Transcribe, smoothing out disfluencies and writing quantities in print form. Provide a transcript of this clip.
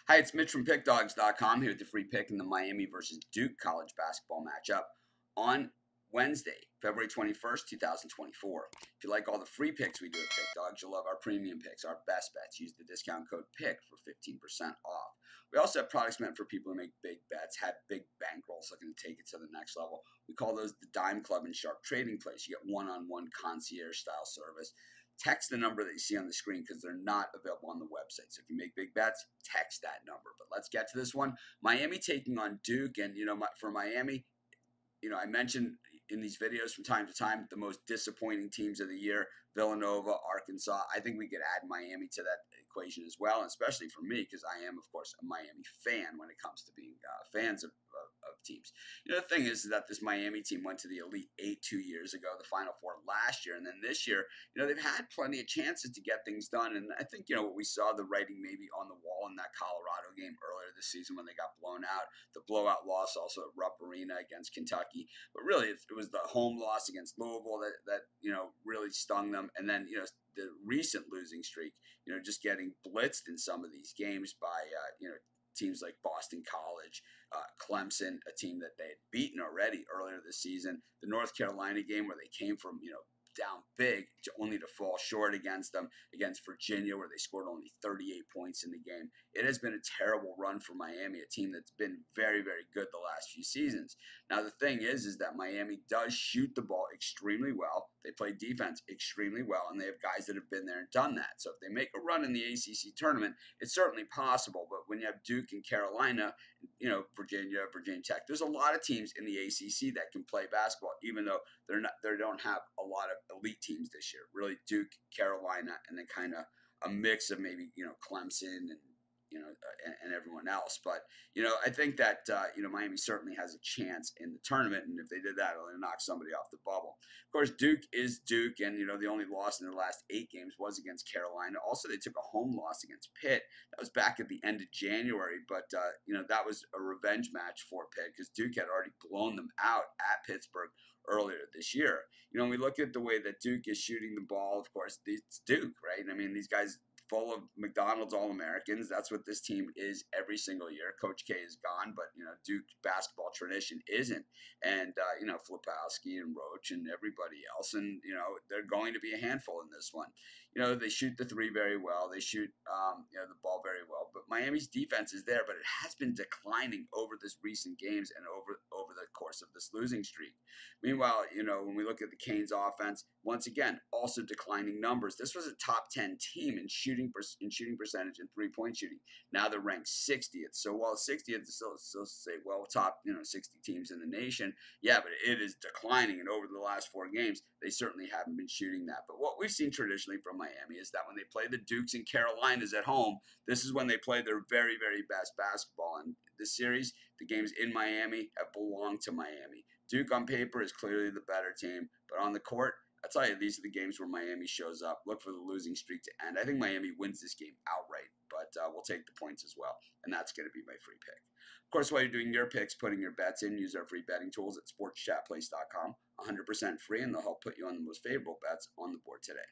Hi, it's Mitch from Pickdawgz.com here with the free pick in the Miami versus Duke college basketball matchup on Wednesday, February 21st, 2024. If you like all the free picks we do at Pickdawgz, you'll love our premium picks, our best bets. Use the discount code PICK for 15% off. We also have products meant for people who make big bets, have big bankrolls looking to take it to the next level. We call those the Dime Club and Sharp Trading Place. You get one-on-one concierge-style service. Text the number that you see on the screen because they're not available on the website. So if you make big bets, text that number. But let's get to this one. Miami taking on Duke. And, for Miami, I mentioned in these videos from time to time the most disappointing teams of the year, Villanova, Arkansas. I think we could add Miami to that equation as well, and especially for me because I am, of course, a Miami fan when it comes to being fans of teams. The thing is that this Miami team went to the Elite Eight 2 years ago, the Final Four last year, and then this year, they've had plenty of chances to get things done. And I think, what we saw, the writing maybe on the wall in that Colorado game earlier this season when they got blown out, the blowout loss also at Rupp Arena against Kentucky. But really, it was the home loss against Louisville that really stung them. And then, the recent losing streak, just getting blitzed in some of these games by, teams like Boston College, Clemson, a team that they had beaten already earlier this season. The North Carolina game where they came from, down big, only to fall short against them, against Virginia, where they scored only 38 points in the game. It has been a terrible run for Miami, a team that's been very, very good the last few seasons. Now, the thing is that Miami does shoot the ball extremely well. They play defense extremely well, and they have guys that have been there and done that. So if they make a run in the ACC tournament, it's certainly possible. But when you have Duke and Carolina, Virginia Tech, there's a lot of teams in the ACC that can play basketball, even though they don't have a lot of elite teams this year. Really, Duke, Carolina, and then kind of a mix of maybe Clemson and and everyone else. But I think that Miami certainly has a chance in the tournament, and if they did that, it'll knock somebody off the bubble. Of course, Duke is Duke, and the only loss in their last 8 games was against Carolina. Also, they took a home loss against Pitt. That was back at the end of January, but that was a revenge match for Pitt because Duke had already blown them out at Pittsburgh earlier this year. When we look at the way that Duke is shooting the ball, of course, it's Duke, right? I mean, these guys full of McDonald's All-Americans. That's what this team is every single year. Coach K is gone, but, Duke basketball tradition isn't. And, Flipowski and Roach and everybody else. And, they're going to be a handful in this one. They shoot the three very well. They shoot, the ball very well. But Miami's defense is there, but it has been declining over this recent games and over the course of this losing streak. Meanwhile, when we look at the Canes offense, once again, also declining numbers. This was a top 10 team in shooting percentage and three-point shooting. Now they're ranked 60th. So while 60th is still say, well, top 60 teams in the nation, yeah, but it is declining. And over the last 4 games, they certainly haven't been shooting that. But what we've seen traditionally from Miami is that when they play the Dukes and Carolinas at home, this is when they play their very, very best basketball. And this series, the games in Miami have belonged to Miami. Duke on paper is clearly the better team, but on the court, I tell you, these are the games where Miami shows up. Look for the losing streak to end. I think Miami wins this game outright, but we'll take the points as well, and that's going to be my free pick. Of course, while you're doing your picks, putting your bets in, use our free betting tools at sportschatplace.com. 100% free, and they'll help put you on the most favorable bets on the board today.